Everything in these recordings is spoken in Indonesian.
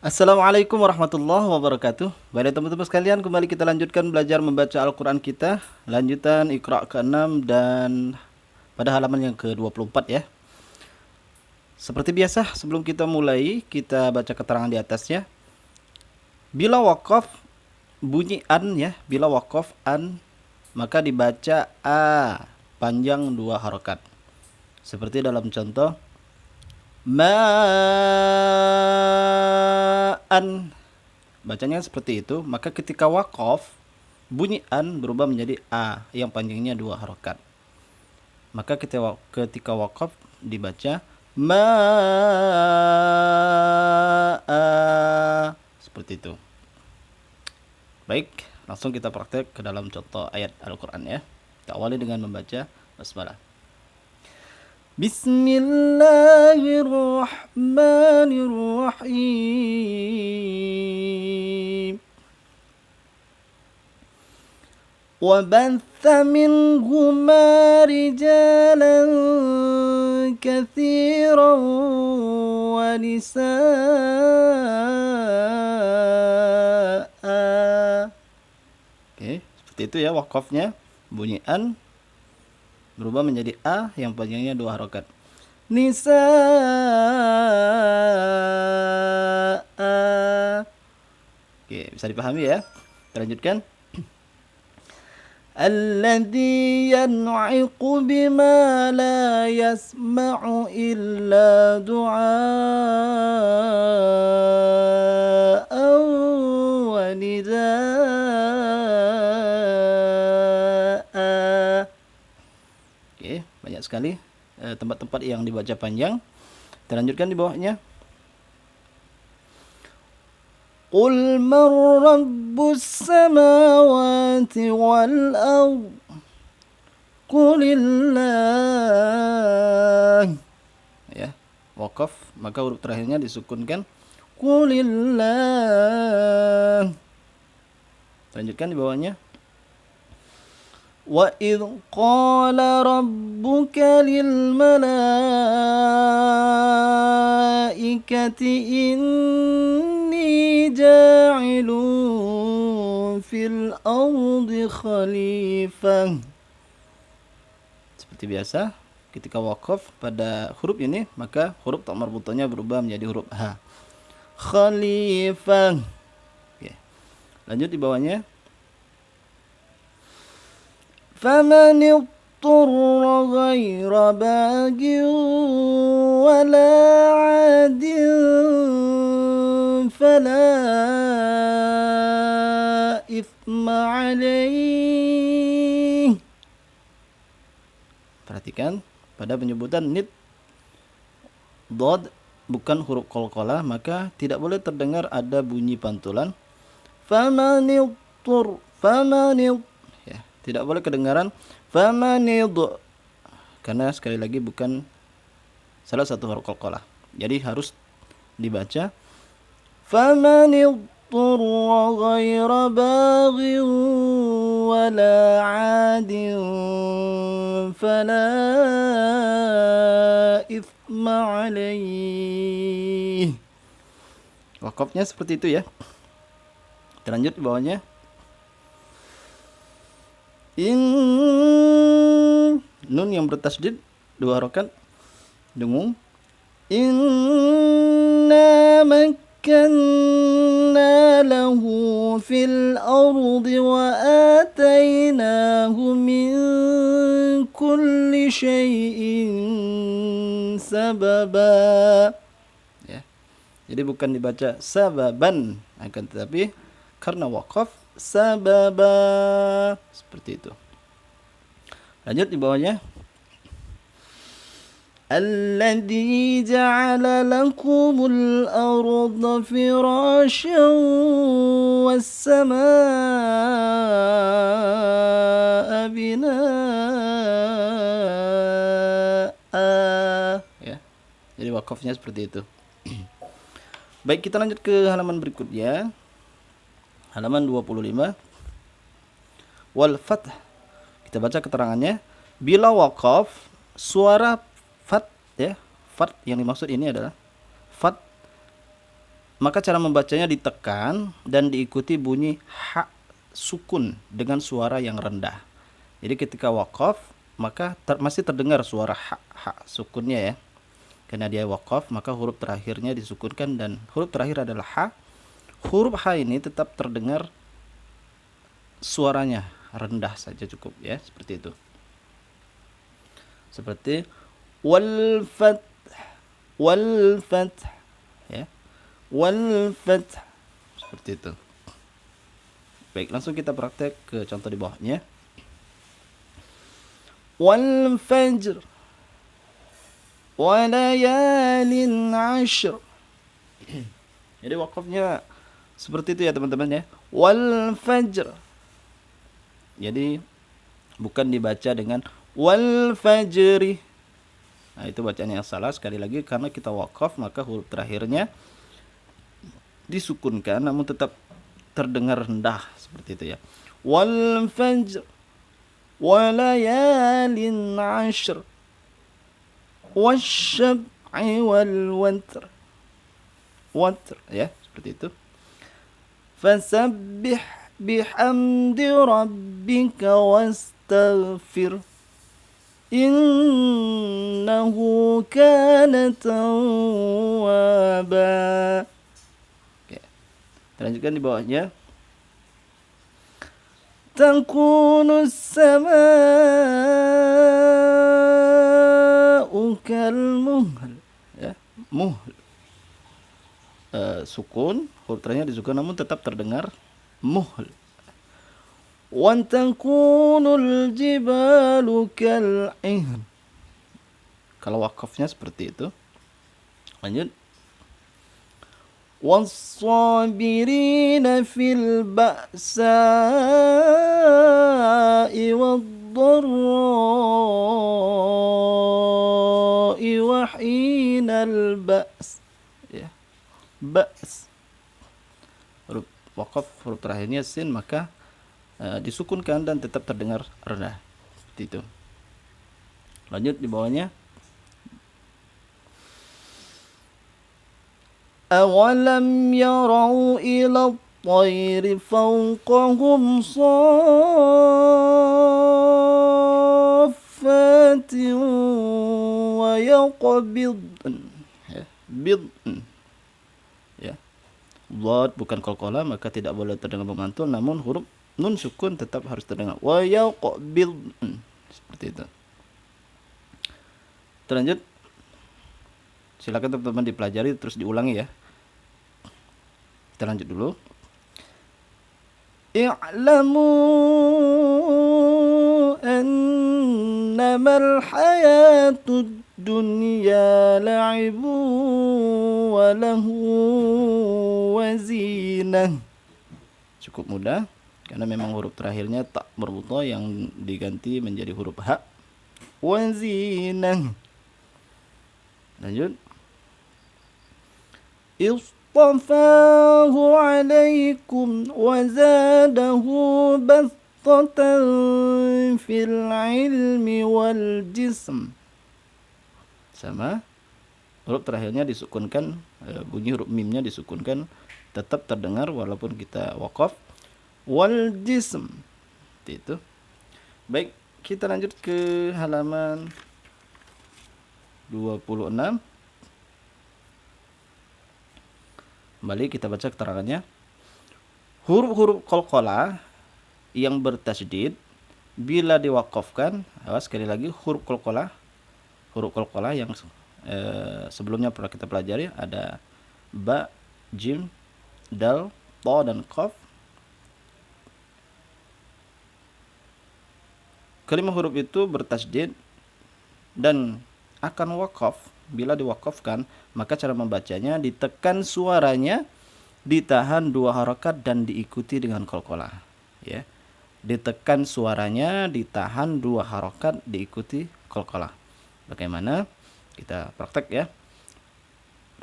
Assalamualaikum warahmatullahi wabarakatuh. Baik teman-teman sekalian, kembali kita lanjutkan belajar membaca Al-Quran kita. Lanjutan Iqra ke-6 dan pada halaman yang ke-24 ya. Seperti biasa, sebelum kita mulai, kita baca keterangan di atasnya. Bila wakaf bunyi an ya, bila wakaf an, maka dibaca a panjang 2 harokat. Seperti dalam contoh ma'an, bacanya seperti itu. Maka ketika wakaf bunyi an berubah menjadi a yang panjangnya 2 harokat. Maka ketika wakaf dibaca ma'a, seperti itu. Baik, langsung kita praktek ke dalam contoh ayat Al-Quran ya. Kita awali dengan membaca basmalah. Bismillahirrahmanirrahim. وبث منهما رجالا كثيرا ونساء. Oke, seperti itu ya wakafnya. Bunyi an berubah menjadi a yang panjangnya 2 harokat. Nisa. Oke, bisa dipahami ya. Kita lanjutkan. Alladhi yan'iqu bima la yasma'u illa du'a'an wa nidaa'a. Oke, banyak sekali tempat-tempat yang dibaca panjang. Kita lanjutkan di bawahnya. Qul man rabbus samawati wal ard. Qulillah. Ya, wakaf maka huruf terakhirnya disukunkan. Qulillah. Lanjutkan di bawahnya. Wa idh qala rabbuka lil malaikati inni ja'ilun fil ardi khalifah. Seperti biasa, ketika wakaf pada huruf ini, maka huruf tak marbutonya berubah menjadi huruf H. Khalifah. Oke. Lanjut di bawahnya. فمن اضطر غير باغ ولا عاد فلا إثم عليه. Perhatikan pada penyebutan nid dod bukan huruf qalqalah, maka tidak boleh terdengar ada bunyi pantulan. Faman idtur, ya, tidak boleh kedengaran famanid, karena sekali lagi bukan salah satu huruf qalqalah. Jadi harus dibaca famanid ghaira baghin wala 'adin fala ithma 'alaih. Wakafnya seperti itu ya. Kita lanjut di bawahnya. Nun yang bertasdid 2 harokat dengung. Inna makkanna lahu fil ardi wa atainahu min kulli syai'in sababa. Ya. Jadi bukan dibaca sababan, akan tetapi karena wakaf sababa, seperti itu. Lanjut di bawahnya. Alladzi ja'ala lakumul arda firasyan was samaa'a binaa'a. Ya. Jadi wakafnya seperti itu. Baik, kita lanjut ke halaman berikutnya. Halaman 25. Wal fath. Kita baca keterangannya. Bila wakaf suara fat ya, fat yang dimaksud ini adalah fat maka cara membacanya ditekan dan diikuti bunyi ha sukun dengan suara yang rendah. Jadi ketika waqaf maka masih terdengar suara ha sukunnya ya. Karena dia waqaf maka huruf terakhirnya disukunkan dan huruf terakhir adalah ha. Huruf ha ini tetap terdengar suaranya rendah saja cukup ya, seperti itu. Seperti wal fath ya. Wal fath. Seperti itu. Baik, langsung kita praktek ke contoh di bawahnya. Wal fajr wa layalin 'ashr. Jadi wakafnya seperti itu ya teman-teman ya. Wal fajr. Jadi bukan dibaca dengan wal fajri. Nah, itu bacaan yang salah sekali lagi karena kita wakaf maka huruf terakhirnya disukunkan namun tetap terdengar rendah seperti itu ya. Wal fajr wa layalin 'ashr wasyaf'i wal watr. Watr ya, seperti itu. Fasabbih bihamdi rabbika wastaghfir innahu kana tawwaba. Oke. Kita lanjutkan di bawahnya. Takunu as-samaa'u kalmuhl ya, muhl. Sukun, huruf terakhirnya disukun namun tetap terdengar muhl. Wa takunul jibalu kal'ihn. Kalau wakafnya seperti itu. Lanjut. Was-sabirina fil ba'sa'i wad-dharra'i wa hinal ba's. Ya. Ba's. Huruf wakaf huruf terakhirnya sin maka disukunkan dan tetap terdengar rendah. Seperti itu. Lanjut di bawahnya. Awalam yarau ila at-tayri fawqahum saffatin wa yaqbidun. Ya, bidun. Ya. Dhad bukan qalqalah maka tidak boleh terdengar memantul namun huruf nun sukun tetap harus terdengar. Wa yaqbidun. Seperti itu. Terlanjut. Silakan teman-teman dipelajari terus diulangi ya. Kita lanjut dulu. I'lamu annamal hayatud dunya la'ibu wa lahu wa zinah. Cukup mudah karena memang huruf terakhirnya tak marbutah yang diganti menjadi huruf ha. Wa zinah. Lanjut. Istafahu alaikum wa zadahu bastatan fil ilmi wal jism. Sama. Huruf terakhirnya disukunkan, bunyi huruf mimnya disukunkan tetap terdengar walaupun kita waqaf. Wal jism. Itu. Baik, kita lanjut ke halaman 26. Kembali kita baca keterangannya. Huruf-huruf qalqalah yang bertasydid bila diwaqafkan, sekali lagi huruf qalqalah yang sebelumnya pernah kita pelajari ada ba, jim, dal, ta dan qaf. Kelima huruf itu bertasydid dan akan waqaf. Bila diwaqafkan maka cara membacanya ditekan suaranya, ditahan 2 harakat dan diikuti dengan qalqalah ya. Ditekan suaranya, ditahan 2 harakat, diikuti qalqalah. Bagaimana? Kita praktek ya.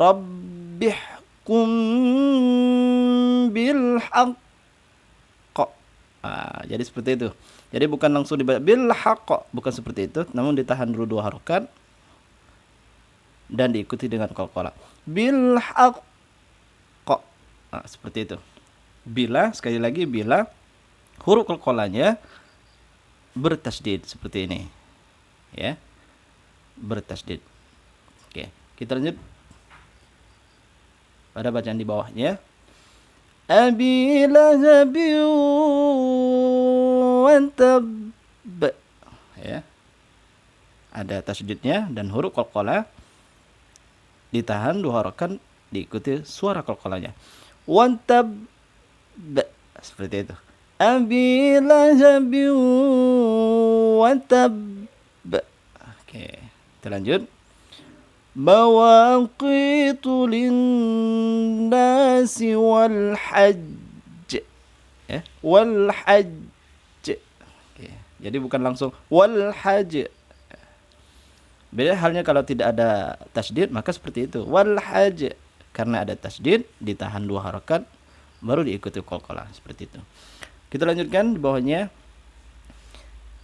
Rabbihkum bil haqq. Jadi seperti itu. Jadi bukan langsung dibaca bil haqq, bukan seperti itu, namun ditahan dulu 2 harakat dan diikuti dengan qalqalah. Bil haqq. Nah, seperti itu. Bila, sekali lagi, bila huruf qalqalanya bertasdid seperti ini. Ya, bertasdid. Oke, kita lanjut pada bacaan di bawahnya. Abi lahabi wa tab. Ya. Ada tasdidnya dan huruf qalqalah ditahan 2 harakat diikuti suara qalqalahnya. Wa tab. Seperti itu. Abi lahabi wa tab. Oke, kita lanjut. Mawaqitu linnasi wal hajj. Ya, wal hajj. Oke, jadi bukan langsung wal hajj. Beda halnya kalau tidak ada tasdid, maka seperti itu. Wal hajj. Karena ada tasdid, ditahan 2 harakat, baru diikuti qalqalah. Seperti itu. Kita lanjutkan di bawahnya.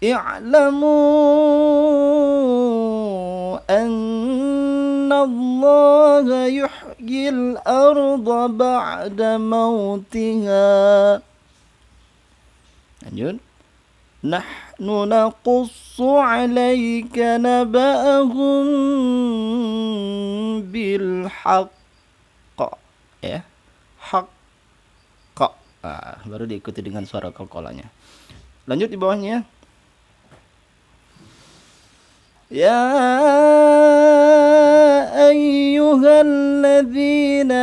I'lamu anna Allah yuhyil arda ba'da mautiha. Lanjut. Nahnu naqussu 'alaika naba'ahum bil haqq. Ya. Haqq. Baru diikuti dengan suara qalqalahnya. Lanjut di bawahnya. Ya ayyuhalladzina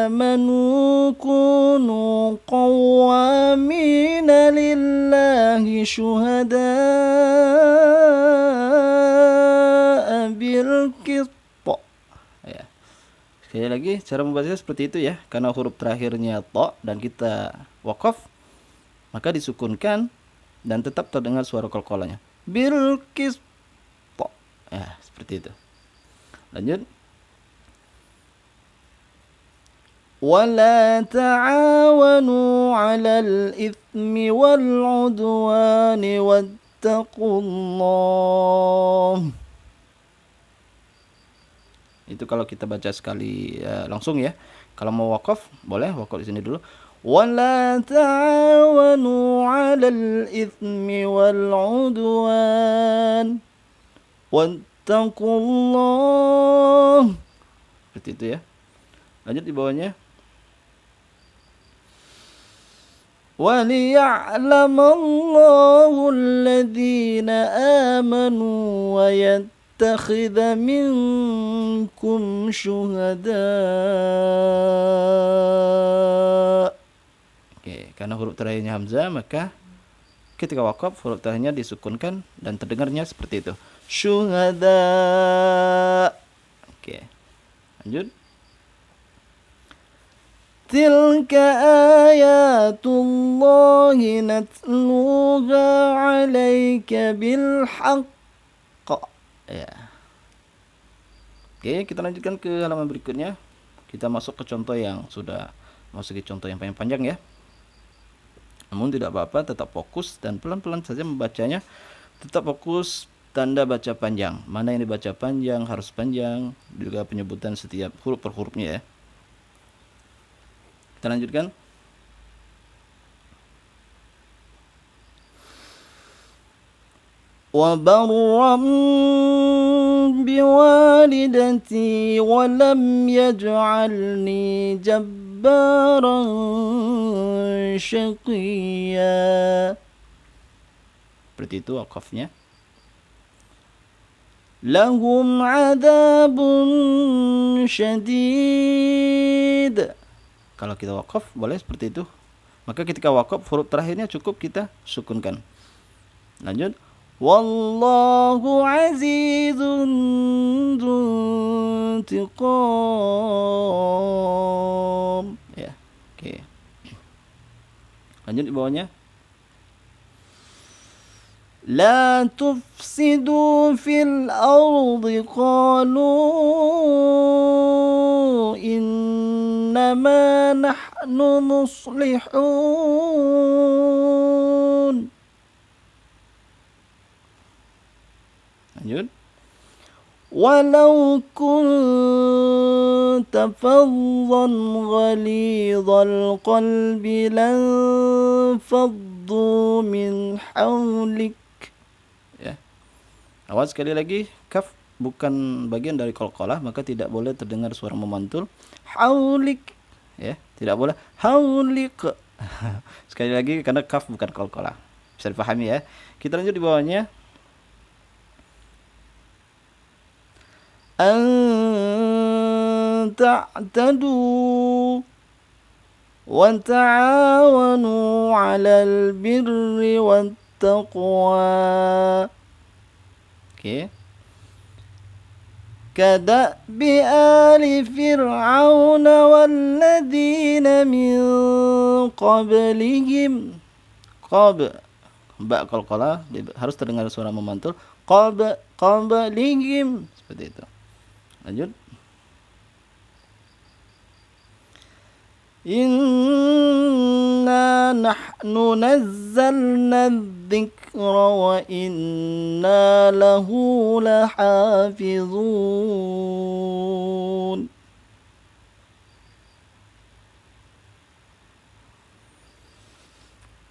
amanu kunu qawwamina lillahi syuhada'a bil qist. Ya. Sekali lagi cara membacanya seperti itu ya, karena huruf terakhirnya ta dan kita waqaf maka disukunkan dan tetap terdengar suara qalqalahnya. Bil qist. Ya, seperti itu. Lanjut. Wala ta'awanu 'alal itsmi wal 'udwani wattaqullah. Itu kalau kita baca sekali langsung ya. Kalau mau waqaf, boleh waqaf di sini dulu. Wala ta'awanu 'alal itsmi wal 'udwan wattaqullah. Seperti itu ya. Lanjut di bawahnya. Waliya'lamallahu alladhina amanu wa yattakhidha minkum syuhada. Oke, karena huruf terakhirnya hamzah maka ketika waqaf huruf terakhirnya disukunkan dan terdengarnya seperti itu. Syuhada. Oke. Lanjut. Tilka ayatullahi natluha 'alaika bil haqq. Ya. Oke, kita lanjutkan ke halaman berikutnya. Kita masuk ke contoh yang sudah masuk ke contoh yang paling panjang ya. Namun tidak apa-apa, tetap fokus dan pelan-pelan saja membacanya. Tetap fokus tanda baca panjang. Mana yang dibaca panjang, harus panjang. Juga penyebutan setiap huruf per hurufnya ya. Kita lanjutkan. Wa barram biwalidati wa lam yaj'alni jabbaran syaqiyya. Seperti itu waqafnya. Lahum adabun syadid. Kalau kita waqaf boleh seperti itu. Maka ketika waqaf huruf terakhirnya cukup kita sukunkan. Lanjut. Wallahu azizun dzuntiqam. Ya. Oke. Lanjut di bawahnya. La tufsidu fil ardi qalu innama nahnu muslihun. Lanjut. walau kunta faddan ghalidhal qalbi lan faddu min hawlik. Ya. Awas sekali lagi, kaf bukan bagian dari qalqalah, maka tidak boleh terdengar suara memantul. Haulik, ya, tidak boleh haulik. Sekali lagi karena kaf bukan qalqalah. Bisa dipahami ya. Kita lanjut di bawahnya. An ta'tadu wa ta'awanu 'alal birri wat taqwa. Oke. كدأب آل فرعون والذين من قبلهم. قاب ba qalqalah harus terdengar suara memantul. Qablihim, seperti itu. Lanjut. Inna nahnu nazzalna dzikra wa inna lahu lahafizun.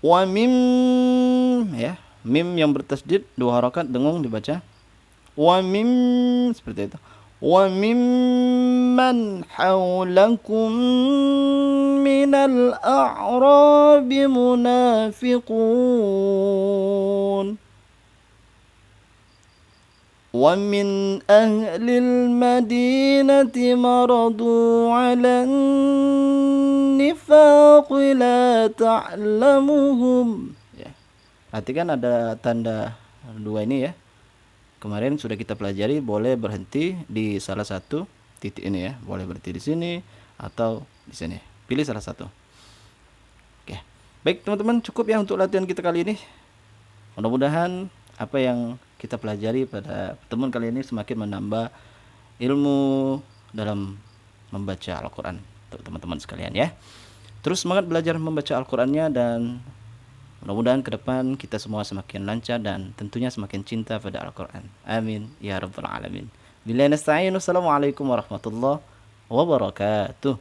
Wa mim, ya, mim yang bertasydid dua harakat dengung dibaca. Wa mim, seperti itu. Wa mimman haulakum minal a'rabi munafiqun wa min ahlil madinati maradu 'alan nifaq la ta'lamuhum. Ya. Perhatikan ada tanda dua ini ya. Kemarin sudah kita pelajari, boleh berhenti di salah satu titik ini ya. Boleh berhenti di sini atau di sini. Pilih salah satu. Oke. Baik teman-teman, cukup ya untuk latihan kita kali ini. Mudah-mudahan apa yang kita pelajari pada pertemuan kali ini semakin menambah ilmu dalam membaca Al-Quran untuk teman-teman sekalian ya. Terus semangat belajar membaca Al-Qurannya, dan mudah-mudahan ke depan kita semua semakin lancar dan tentunya semakin cinta pada Al-Quran. Amin ya rabbal alamin. Billahi nasta'in. Wassalamualaikum warahmatullahi wabarakatuh.